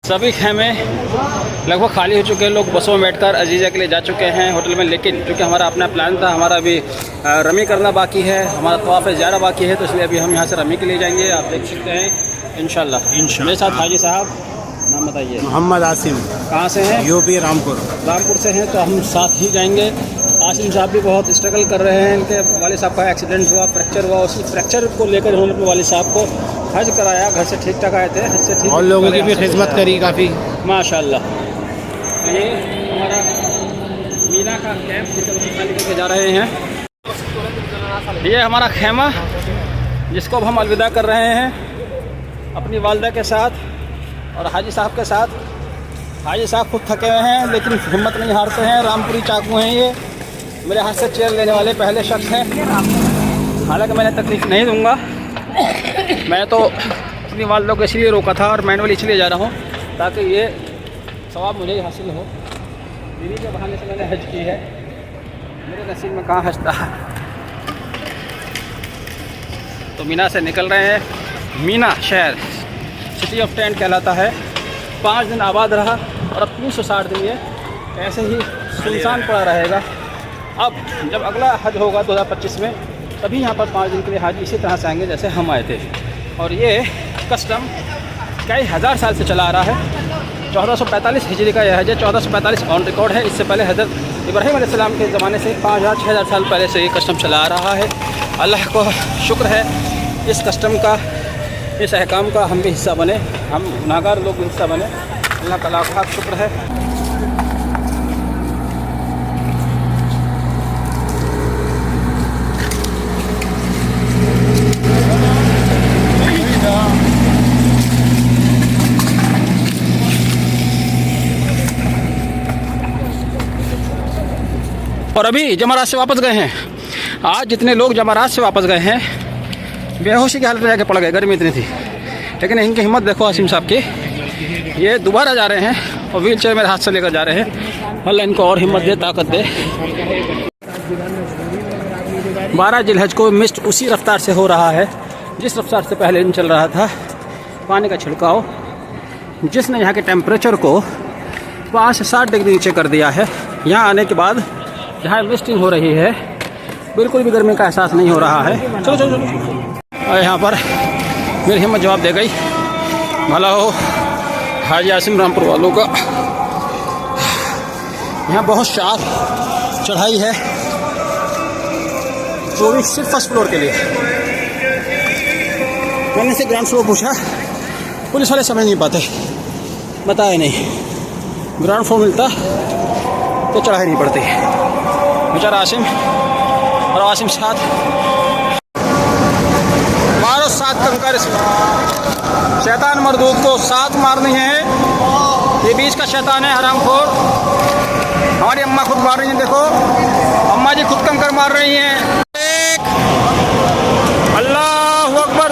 सभी खेमे लगभग खाली हो चुके हैं। लोग बसों में बैठकर अजीज़ा के लिए जा चुके हैं होटल में, लेकिन चूँकि हमारा अपना प्लान था, हमारा अभी रमी करना बाकी है, हमारा तवाफ़ ज़्यादा बाकी है, तो इसलिए अभी हम यहाँ से रमी के लिए जाएंगे। आप देख सकते हैं इंशाल्लाह। मेरे साथ हाजी साहब, नाम बताइए। मोहम्मद आसिम। कहाँ से हैं? यूपी रामपुर से हैं, तो हम साथ ही जाएंगे। आसिम साहब भी बहुत स्ट्रगल कर रहे हैं। इनके वालिद साहब का एक्सीडेंट हुआ, फ्रैक्चर हुआ, उसी फ्रैक्चर को लेकर उन्होंने अपने वालिद साहब को हज कराया। घर से ठीक ठाक आए थे, हज से ठीक, और लोगों की भी खिदमत करी काफ़ी, माशाल्लाह। ये हमारा मीना का कैंप जिसे हम खाली करके जा रहे हैं। ये हमारा खेमा जिसको अब हम अलविदा कर रहे हैं अपनी वालदा के साथ और हाजी साहब के साथ। हाजी साहब खुद थके हुए हैं लेकिन हिम्मत नहीं हारते हैं। रामपुरी चाकू हैं ये, मेरे हाथ से चेयर लेने वाले पहले शख्स हैं। हालांकि मैंने तकलीफ़ नहीं दूंगा, मैं तो अपनी वालदा को इसलिए रोका था और मैनुअली इसलिए जा रहा हूँ ताकि ये सवाब मुझे ही हासिल हो। दीदी के बहाने से मैंने हज की है, मेरे नसीब में कहाँ हज था। तो मीना से निकल रहे हैं। मीना शहर सिटी ऑफ टेंट कहलाता है। 5 दिन आबाद रहा और अब 360 दिन ये ऐसे ही सुनसान पड़ा रहेगा। अब जब अगला हज होगा 2025 में, तभी यहाँ पर 5 दिन के लिए हाजी इसी तरह से आएंगे जैसे हम आए थे। और ये कस्टम कई हज़ार साल से चला आ रहा है। 1445 हिजरी का यह हज है, 1445 ऑन रिकॉर्ड है। इससे पहले हज़रत इब्राहीम अलैहिस्सलाम के ज़माने से 5000-6000 साल पहले से ये कस्टम चला आ रहा है। अल्लाह को शुक्र है इस कस्टम का, इस अहकाम का हम भी हिस्सा बने, हम गुनाहगार लोग भी हिस्सा बने। अल्लाह का लाख लाख शुक्र है। और अभी जमरात से वापस गए हैं। आज जितने लोग जमरात से वापस गए हैं बेहोशी की हालत में जाके पड़ गए, गर्मी इतनी थी। लेकिन इनकी हिम्मत देखो आसिम साहब की, ये दोबारा जा रहे हैं और व्हील चेयर मेरे हाथ से लेकर जा रहे हैं। अल्लाह इनको और हिम्मत दे, ताकत दे। 12 जिलहज को मिस्ट उसी रफ्तार से हो रहा है जिस रफ्तार से पहले दिन चल रहा था। पानी का छिड़काव जिसने यहाँ के टेम्परेचर को 5 से 7 डिग्री नीचे कर दिया है। यहाँ आने के बाद जहाँ मिस्टिंग हो रही है बिल्कुल भी गर्मी का एहसास नहीं हो रहा है। चलो चलो चलो। और यहाँ पर मेरी हिम्मत जवाब दे गई। भला हो हाजी आसिम रामपुर वालों का। यहाँ बहुत शार्प चढ़ाई है, वो भी सिर्फ फर्स्ट फ्लोर के लिए। मैंने से ग्राउंड फ्लोर पूछा, पुलिस वाले समझ नहीं पाते, बताए नहीं। ग्राउंड फ्लोर मिलता तो चढ़ाई नहीं पड़ती। बेचारा आसिम और आसिम साथ मारो 7 कंकर। शैतान मरदूद को 7 मारनी है। ये बीच का शैतान है हरामखोर। हमारी अम्मा खुद मार रही हैं, देखो अम्मा जी खुद कंकर मार रही हैं। 1 अल्लाह अकबर,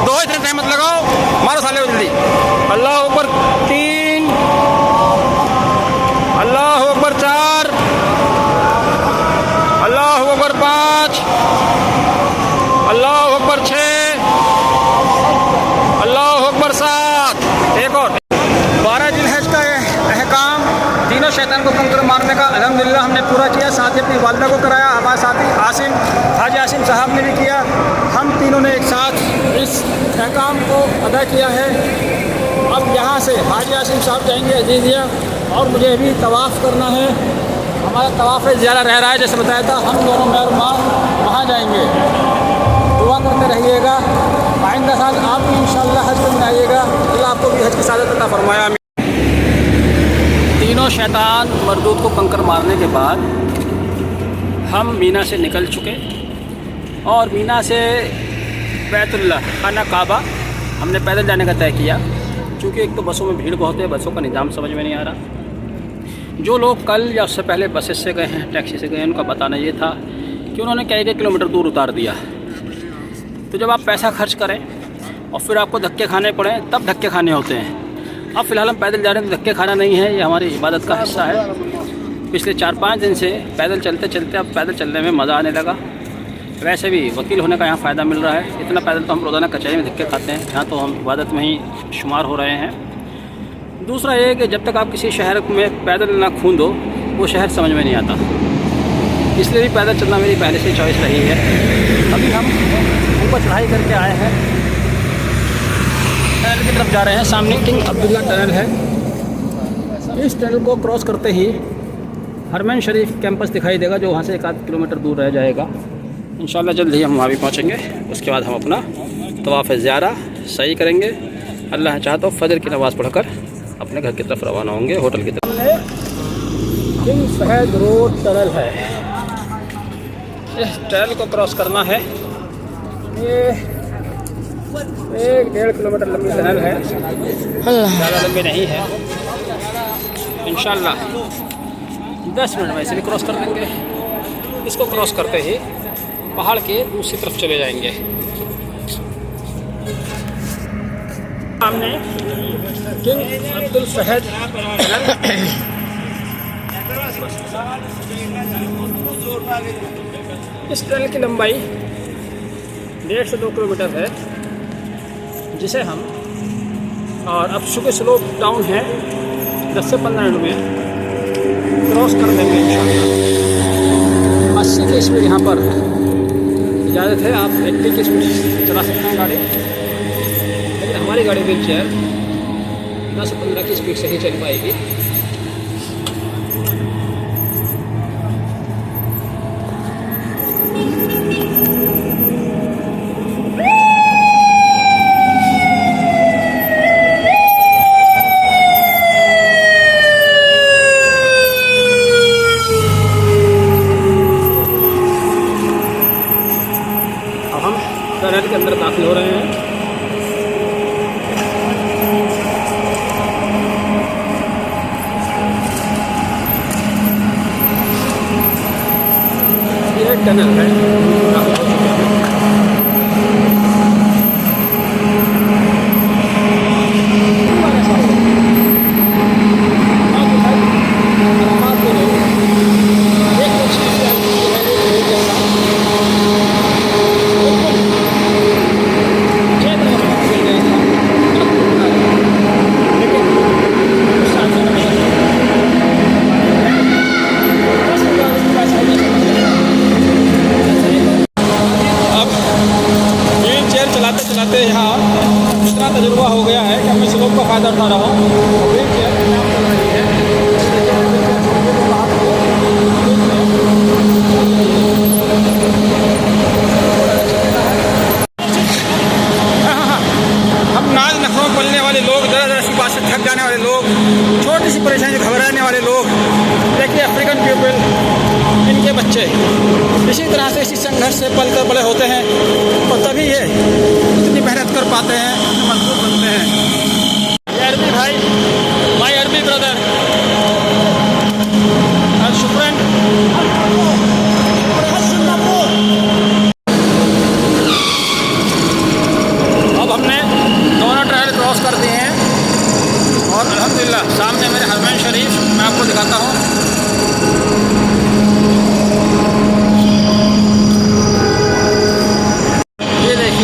2 इतने टाइम मत लगाओ, मारो साले जल्दी। अल्लाह अकबर 3, अल्लाह अकबर 4, अल्लाह अकबर 5, अल्लाह अकबर 6, अल्लाह अकबर 7। एक और 12 जिलहज का अहकाम, तीनों शैतान को कंकर मारने का अल्हम्दुलिल्लाह हमने पूरा किया। साथ ही अपनी वालिदा को कराया, हमारे साथी आसिम, हाजी आसिम साहब ने भी किया। हम तीनों ने एक साथ इस अहकाम को अदा किया है। अब यहाँ से हाजी आसिम साहब जाएंगे अजीजिया और मुझे भी तवाफ़ करना है। हमारा तवाफ़ ज़्यादा रह रहा है, जैसे बताया था। हम दोनों मैं और माँ वहाँ जाएंगे। दुआ करते रहिएगा। आइंदा साल आप भी इंशाअल्लाह हज में आइएगा। अल्लाह आपको भी हज की सादत अता फरमाया। तीनों शैतान मरदूद को कंकर मारने के बाद हम मीना से निकल चुके और मीना से बैतुल्लाह खाना काबा हमने पैदल जाने का तय किया। चूँकि एक तो बसों में भीड़ बहुत है, बसों का निज़ाम समझ में नहीं आ रहा। जो लोग कल या उससे पहले बसेस से गए हैं, टैक्सी से गए हैं, उनका बताना ये था कि उन्होंने कई किलोमीटर दूर उतार दिया। तो जब आप पैसा खर्च करें और फिर आपको धक्के खाने पड़ें, तब धक्के खाने होते हैं। अब फ़िलहाल हम पैदल जा रहे हैं तो धक्के खाना नहीं है, ये हमारी इबादत का हिस्सा है। पिछले 4-5 दिन से पैदल चलते चलते अब पैदल चलने में मज़ा आने लगा। वैसे भी वकील होने का यहाँ फ़ायदा मिल रहा है। इतना पैदल तो हम रोज़ाना कचहरी में धक्के खाते हैं, यहाँ तो हम इबादत में ही शुमार हो रहे हैं। दूसरा ये कि जब तक आप किसी शहर में पैदल ना खूंदो वो शहर समझ में नहीं आता, इसलिए भी पैदल चलना मेरी पहले से चॉइस रही है। अभी हम ऊपर चढ़ाई करके आए हैं, टनल की तरफ जा रहे हैं। सामने किंग अब्दुल्ला टनल है। इस टनल को क्रॉस करते ही हरमैन शरीफ कैंपस दिखाई देगा, जो वहाँ से 1 आध किलोमीटर दूर रह जाएगा। इंशाल्लाह जल्द ही हम वहाँ भी पहुँचेंगे। उसके बाद हम अपना तवाफ़ ज़ियारा सही करेंगे। अल्लाह चाहे तो फजर की नमाज़ पढ़कर अपने घर की तरफ रवाना होंगे, होटल की तरफ। किंग फहद रोड टनल है, इस टनल को क्रॉस करना है। ये 1-1.5 किलोमीटर लंबी टनल है, ज़्यादा लंबी नहीं है। इंशाल्लाह 10 मिनट में इसे भी क्रॉस कर देंगे। इसको क्रॉस करते ही पहाड़ के दूसरी तरफ चले जाएंगे। सामने किंग अब्दुल फहद इस टनल की लंबाई 1.5 से 2 किलोमीटर है, जिसे हम और अब चूँकि स्लोप डाउन है 10 से 15 मिनट में क्रॉस कर देंगे इंशाल्लाह। 80 की स्पीड यहाँ पर इजाज़त है, आप 80 की स्पीड चला सकते हैं गाड़ी, लेकिन हमारी गाड़ी व्हील चेयर 10 से 15 की स्पीड से ही चल पाएगी। टनल के अंदर दाखिल हो रहे हैं। ये टनल है, चलाते यहाँ इतना तजुर्बा हो गया है कि मैं स्लोप का फ़ायदा उठा रहा हूँ। हम नाज नखों पलने वाले लोग, ज़रा सी बात से थक जाने वाले लोग, छोटी सी परेशानी घबराने वाले लोग, देखिए अफ्रीकन पीपल, इनके बच्चे इसी तरह से इसी संघर्ष से पल कर बड़े होते हैं, और तभी ये इतनी मेहनत कर पाते हैं, मजबूत बनते हैं। ये अरबी भाई, माय अरबी ब्रदर, शुक्रान। अब हमने दोनों ट्रायल क्रॉस कर दिए हैं और अल्हम्दुलिल्लाह सामने मेरे हरमैन शरीफ, मैं आपको दिखाता हूँ।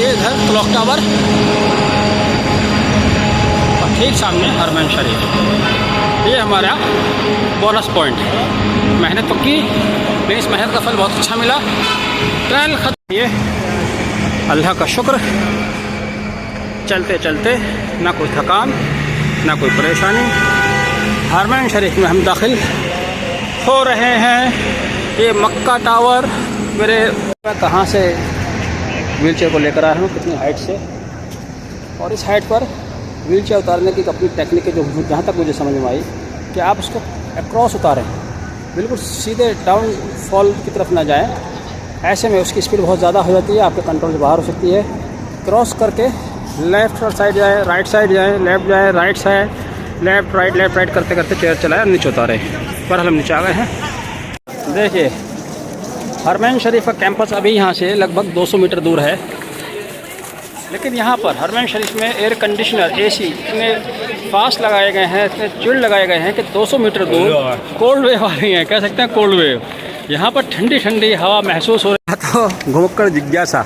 इधर क्लॉक टावर और ठीक सामने हरमैन शरीफ। ये हमारा बोनस पॉइंट। मेहनत तो की, लेकिन इस मेहनत का फल बहुत अच्छा मिला। ट्रायल खत्म। ये अल्लाह का शुक्र, चलते चलते ना कोई थकान ना कोई परेशानी। हरमैन शरीफ में हम दाखिल हो रहे हैं। ये मक्का टावर, मेरे कहाँ से व्हील चेयर को लेकर आया हूँ, कितनी हाइट से, और इस हाइट पर व्हील चेयर उतारने की अपनी टेक्निक है, जो जहाँ तक मुझे समझ में आई कि आप उसको अक्रॉस उतारें, बिल्कुल सीधे डाउन फॉल की तरफ ना जाएं। ऐसे में उसकी स्पीड बहुत ज़्यादा हो जाती है, आपके कंट्रोल से बाहर हो सकती है। क्रॉस करके लेफ़्ट साइड जाए, राइट साइड जाए, लेफ़्ट जाए, राइट साइड, लेफ़्ट राइट करते करते चेयर चलाएं, नीचे उतारें। पर हम नीचे आ गए हैं। देखिए हरमैन शरीफ का कैंपस अभी यहाँ से लगभग 200 मीटर दूर है, लेकिन यहाँ पर हरमैन शरीफ में एयर कंडीशनर AC इतने फास्ट लगाए गए हैं, इतने चिल्ड लगाए गए हैं कि 200 मीटर दूर कोल्ड वेव आ रही है, कह सकते हैं कोल्ड वेव। यहाँ पर ठंडी ठंडी हवा महसूस हो रही है। तो घुमक्कड़ जिज्ञासा।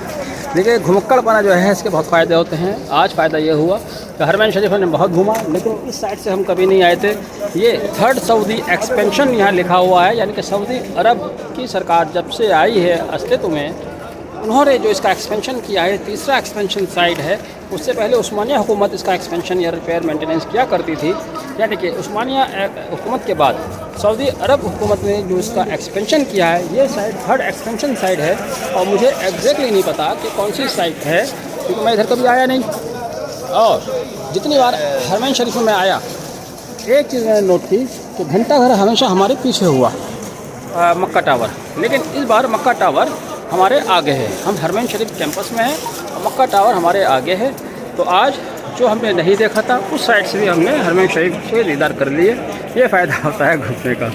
देखिए घुमक्कड़पना जो है इसके बहुत फ़ायदे होते हैं। आज फ़ायदा ये हुआ कि हरमैन शरीफ ने बहुत घूमा, लेकिन इस साइड से हम कभी नहीं आए थे। ये थर्ड सऊदी एक्सपेंशन यहाँ लिखा हुआ है, यानी कि सऊदी अरब की सरकार जब से आई है अस्तित्व में, उन्होंने जो इसका एक्सपेंशन किया है, तीसरा एक्सपेंशन साइड है। उससे पहले उस्मानिया हुकूमत इसका एक्सपेंशन या रिपेयर मेंटेनेंस किया करती थी, यानी कि उस्मानिया हुकूमत के बाद सऊदी अरब हुकूमत ने जो इसका एक्सपेंशन किया है, ये साइड थर्ड एक्सपेंशन साइड है। और मुझे एग्जैक्टली नहीं पता कि कौन सी साइड है, क्योंकि मैं इधर कभी आया नहीं। और जितनी बार हरमैन शरीफ में आया, एक चीज़ मैंने नोट की कि घंटा घर हमेशा हमारे पीछे हुआ, मक्का टावर, लेकिन इस बार मक्का टावर हमारे आगे है। हम हरमैन शरीफ कैंपस में हैं और मक्का टावर हमारे आगे है। तो आज जो हमने नहीं देखा था, उस साइड से भी हमने हरमैन शरीफ से दीदार कर लिए। ये फ़ायदा होता है घूमने का।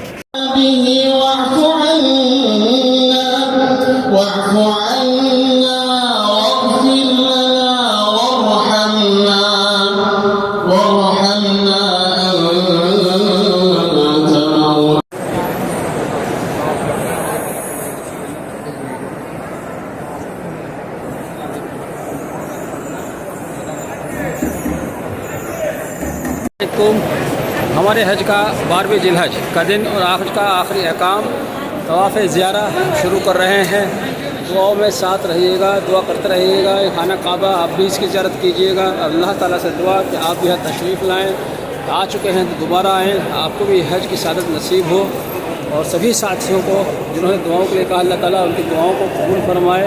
हमारे हज का 12वें जिलहज का दिन और आज का आखिरी अहकाम तवाफ़ ज़ियारा शुरू कर रहे हैं। दुआओं में साथ रहिएगा, दुआ करते रहिएगा। खाना काबा आप भी इसकी ज़ियारत कीजिएगा। अल्लाह ताला से दुआ कि आप भी यहाँ तशरीफ़ लाएँ, आ चुके हैं तो दोबारा आएँ, आपको भी हज की सादत नसीब हो। और सभी साथियों को जिन्होंने दुआओं के लिए कहा, अल्लाह ताला उनकी दुआओं को कबूल फरमाए।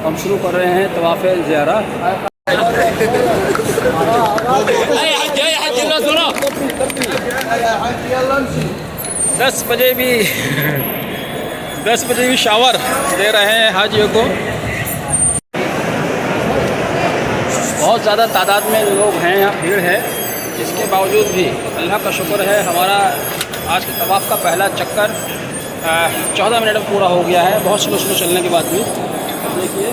हम शुरू कर रहे हैं तवाफ़ ज़ियारा। 10 बजे भी शावर दे रहे हैं हाजियों को। बहुत ज़्यादा तादाद में लोग हैं, यहाँ भीड़ है। इसके बावजूद भी अल्लाह का शुक्र है, हमारा आज के तवाफ़ का पहला चक्कर 14 मिनट में पूरा हो गया है, बहुत स्लो स्लो चलने के बाद भी। देखिए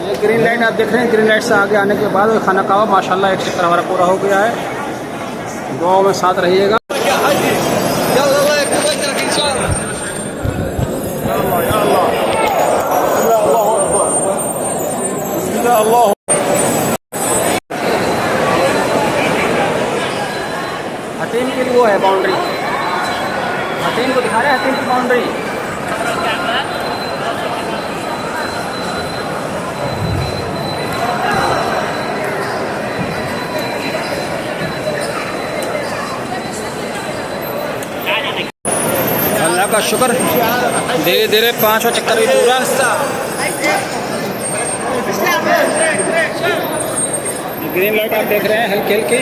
ये ग्रीन लाइट आप देख रहे हैं। ग्रीन लाइट से आगे आने के बाद खाना काबा माशाल्लाह एक चक्कर हमारा पूरा हो गया है। दुआओं में साथ रहिएगा। हतीम की वो है बाउंड्री, हतीम को दिखा रहे हैं, हतीम की बाउंड्री। अल्लाह का शुक्र, धीरे धीरे 5वां चक्कर भी पूरा। ग्रीन लाइट आप देख रहे हैं हल्के हल्के,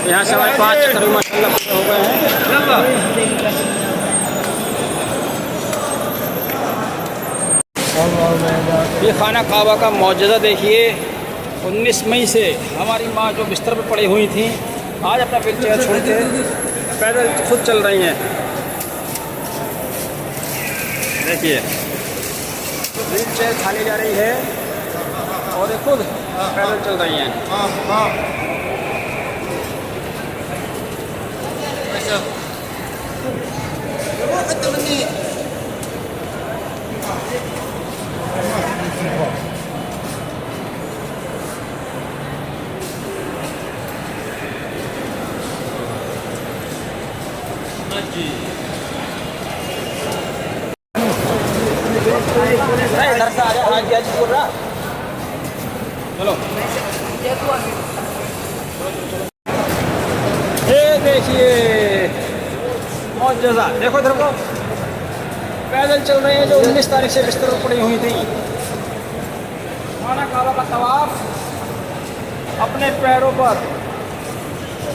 यहाँ से हमारे 5 चक्कर भी माशाल्लाह पूरे हो गए हैं। ये खाना काबा का मौजज़ा देखिए। 19 मई से हमारी माँ जो बिस्तर पर पड़ी हुई थी, आज अपना व्हीलचेयर छोड़ के पैदल खुद चल रही हैं। देखिए व्हीलचेयर खाली जा रही है और ये खुद पैदल चल रही हैं। इधर से आ जा, आज क्या बोल रहा। चलो ये देखिए मौजज़ा, देखो इधर को पैदल चल रही है जो 19 तारीख से बिस्तर पर पड़ी हुई थी। खाना काबा का तवाफ अपने पैरों पर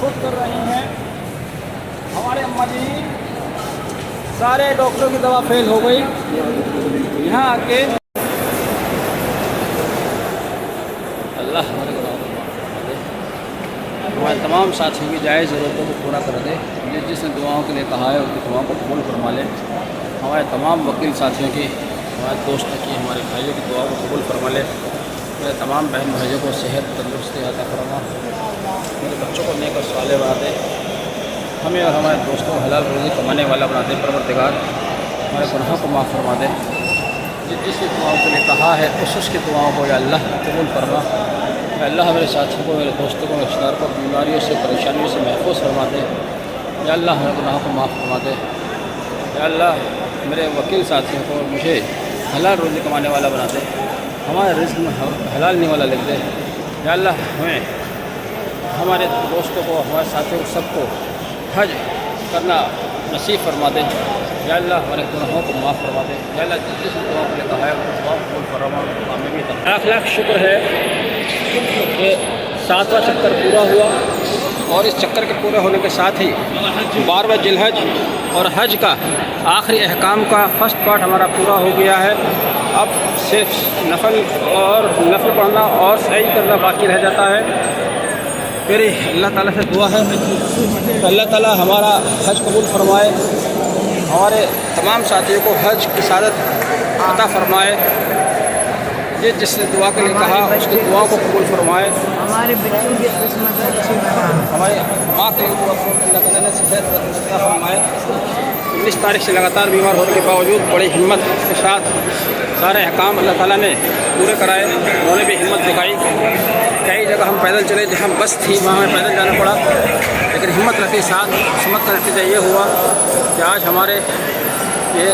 खुद कर रही हैं। हमारे अम्मा जी, सारे डॉक्टरों की दवा फेल हो गई, यहाँ आके अल्लाह हमारे तमाम साथियों की जायज़ ज़रूरतों को पूरा कर दे। जिसने दुआओं के लिए कहा है उनकी दुआओं को कबूल फरमा ले। हमारे तमाम वकील साथियों की हमारे दोस्त की, हमारे भाइयों की दुआ को कबूल फरमा ले। मेरे तमाम बहन भाइयों को सेहत तंदुरुस्ती अता फरमा। मेरे बच्चों को नेक और साले बना दे। हमें और हमारे दोस्तों को हलाल रोज़ी कमाने वाला बना दे। परवरदिगार हमारे गुनाहों को माफ़ फरमा दे। जिसकी दुआओं के लिए कहा है उसकी दुआओं को या अल्लाह कबूल फरमा। या अल्लाह मेरे साथियों को, मेरे दोस्तों को, रिश्तेदार को बीमारियों से, परेशानियों से महफूज फरमा दे। या अल्लाह हमारे गुनाहों को माफ़ फरमा दे। या अल्लाह मेरे वकील साथियों को मुझे हलाल रोज़ी कमाने वाला बना दे। हमारे रिज़्क़ में हलाल नहीं वाला लिख दे। या अल्लाह हमें, हमारे दोस्तों को, हमारे साथियों को, सबको हज करना नसीब फरमा दे। या अल्लाह हमारे गुनाहों को माफ़ फरमा दे। या अल्लाह जिस दुआ को लेकर है उस दुआ को फरमा। हमें भी लाख लाख शुक्र है कि 7वां चक्कर पूरा हुआ और इस चक्कर के पूरे होने के साथ ही 12वां जिलहज और हज का आखिरी अहकाम का फर्स्ट पार्ट हमारा पूरा हो गया है। अब सिर्फ नफल पढ़ना और सही करना बाकी रह जाता है। फिर अल्लाह ताला से दुआ है कि अल्लाह ताला हमारा हज कबूल फरमाए, हमारे तमाम साथियों को हज की सादत अता फरमाए। ये जिसने दुआ के लिए कहा उसकी दुआ को कबूल फरमाए। हमारे बच्चों की किस्मत अच्छी बना। हमारे माँ के लिए दुआ अल्लाह ताला ने सेहत अता फरमाए। 19 तारीख से लगातार बीमार होने के बावजूद बड़ी हिम्मत के साथ सारे अहकाम अल्लाह ताला ने पूरे कराए। उन्होंने भी हिम्मत दिखाई। कई जगह हम पैदल चले, जहाँ बस थी वहाँ हमें पैदल जाना पड़ा, लेकिन हिम्मत रखी साथ। हिम्मत का नतीजा ये हुआ कि आज हमारे ये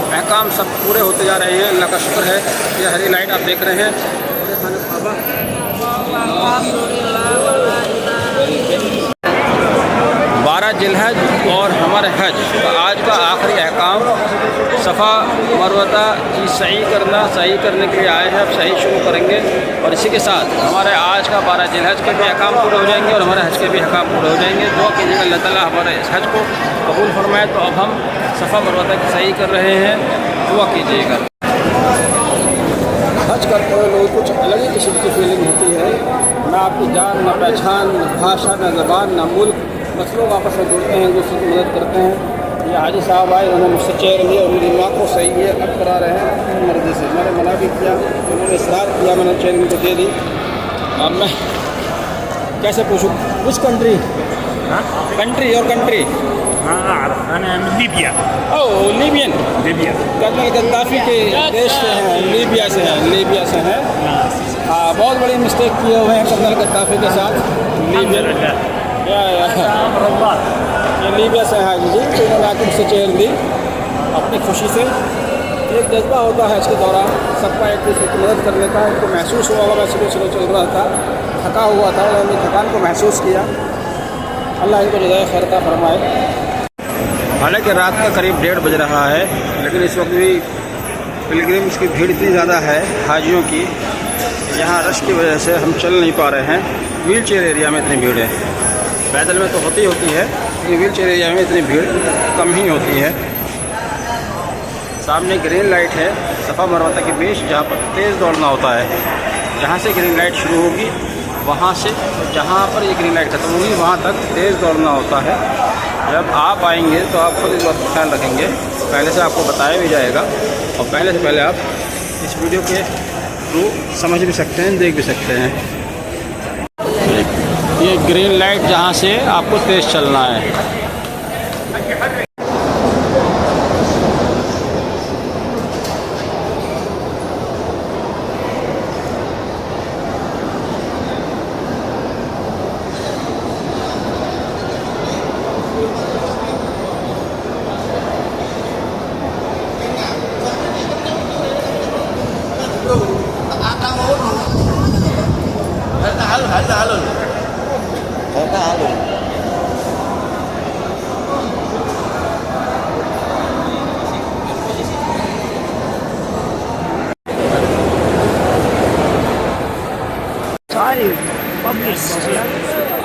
अहकाम सब पूरे होते जा रहे हैं। अल्लाह का शुक्र है। ये हरी लाइट आप देख रहे हैं। 12 जिलहज और हमारे हज का आज का आखिरी अहकाम सफ़ा मरवता की सही करना। सही करने के लिए आए हैं, अब सही शुरू करेंगे और इसी के साथ हमारे आज का 12 जिलहज के भी अहकाम पूरे हो जाएंगे और हमारे हज के भी अहकाम पूरे हो जाएंगे। दुआ कीजिएगा अल्लाह ताला हमारे इस हज को कबूल फरमाए। तो अब हम सफ़ा मरवता की सही कर रहे हैं, दुआ कीजिएगा। हज करते हुए लोगों को कुछ अलग ही किस्म की फीलिंग होती है। ना आपकी जान, ना पहचान, ना भाषा, ना ज़बान, ना मुल्क, बस लोग आपस में जुड़ते हैं, दूसरे की मदद करते हैं। ये हाजी साहब आए, उन्होंने मुझसे चेयर ली और मेरी माँ को सही है अब करा रहे हैं अपनी मर्ज़ी से। मैंने मना भी किया, उन्होंने इसरार किया, मैंने चेयर इनको दे दी। अब मैं कैसे पूछूँ विच कंट्री? कंट्री और कंट्री लीबिया। ओह लीबियन। कर्नल गद्दाफी के देश से हैं, लीबिया से हैं। लीबिया से हैं। हाँ, बहुत बड़ी मिस्टेक किए हुए हैं कर्नल गद्दाफी के साथ। लीबिया ये लीबिया से हैं जी। तो उन्होंने आकर मुझसे चेयर दी अपनी खुशी से। एक जज्बा होता है इसके दौरान सबका एक दूसरे की मदद करने का। उनको महसूस हुआ होगा, सुबह सुबह चल रहा था, थका हुआ था, उन्होंने थकान को महसूस किया। अल्लाह इनको जज़ाए खैर अता फरमाए। हालांकि रात का करीब 1:30 बज रहा है, लेकिन इस वक्त भी पिलग्रिम्स की भीड़ इतनी ज़्यादा है हाजियों की, यहाँ रश की वजह से हम चल नहीं पा रहे हैं। व्हील चेयर एरिया में इतनी भीड़ है। पैदल में तो होती है, लेकिन व्हील चेयर एरिया में इतनी भीड़ कम ही होती है। सामने ग्रीन लाइट है सफ़ा मरवता के बीच, जहाँ पर तेज़ दौड़ना होता है। जहाँ से ग्रीन लाइट शुरू होगी वहाँ से जहाँ पर ये ग्रीन लाइट खत्म होगी वहाँ तक तेज़ दौड़ना होता है। जब आप आएंगे तो आप खुद इस बात का ख्याल रखेंगे, पहले से आपको बताया भी जाएगा और पहले से पहले आप इस वीडियो के थ्रू समझ भी सकते हैं, देख भी सकते हैं। ये ग्रीन लाइट जहाँ से आपको तेज़ चलना है।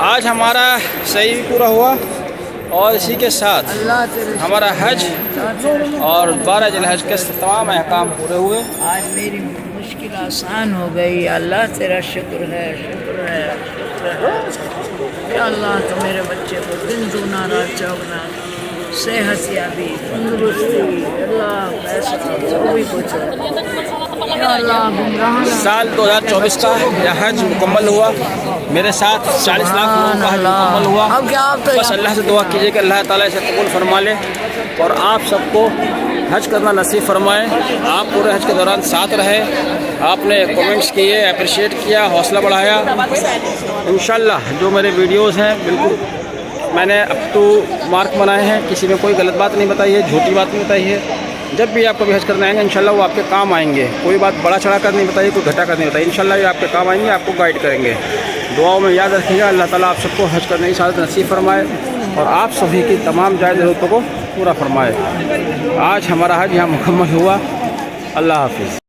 आज हमारा सही पूरा हुआ और इसी के साथ हमारा हज और 12 जिलहज के तमाम अहकाम पूरे हुए। आज मेरी मुश्किल आसान हो गई। अल्लाह तेरा शुक्र है, शुक्र है, शुक्र है। या अल्लाह तो मेरे बच्चे को दिन दूना रात चौगना सेहत याबी तंदुरुस्ती अल्लाह पैसा जो भी कुछ है या अल्लाह गुमराह साल 2024 का यह हज मुकम्मल हुआ। मेरे साथ 40 लाख लोगों का हज मुकम्मल हुआ। अब क्या आप तो बस अल्लाह से दुआ कीजिए कि अल्लाह ताला इसे कबूल फरमा ले और आप सबको हज करना नसीब फरमाए। आप पूरे हज के दौरान साथ रहे, आपने कमेंट्स किए, अप्रिशिएट किया, हौसला बढ़ाया। इंशाल्लाह जो मेरे वीडियोस हैं बिल्कुल मैंने अप टू मार्क बनाए हैं, किसी में कोई गलत बात नहीं बताई है, झूठी बात नहीं बताई है। जब भी आप कभी हज करने आएंगे इंशाल्लाह वो आपके काम आएंगे। कोई बात बड़ा चढ़ा कर नहीं बताइए, कोई घटा कर नहीं बताइए। इंशाल्लाह ये आपके काम आएंगे, आपको गाइड करेंगे। दुआओं में याद रखिएगा। अल्लाह ताला आप सबको हज करने की सादत नसीब फरमाए और आप सभी की तमाम जायज़ ज़रूरतों को पूरा फरमाए। आज हमारा हज यहाँ मुकम्मल हुआ। अल्लाह हाफिज़।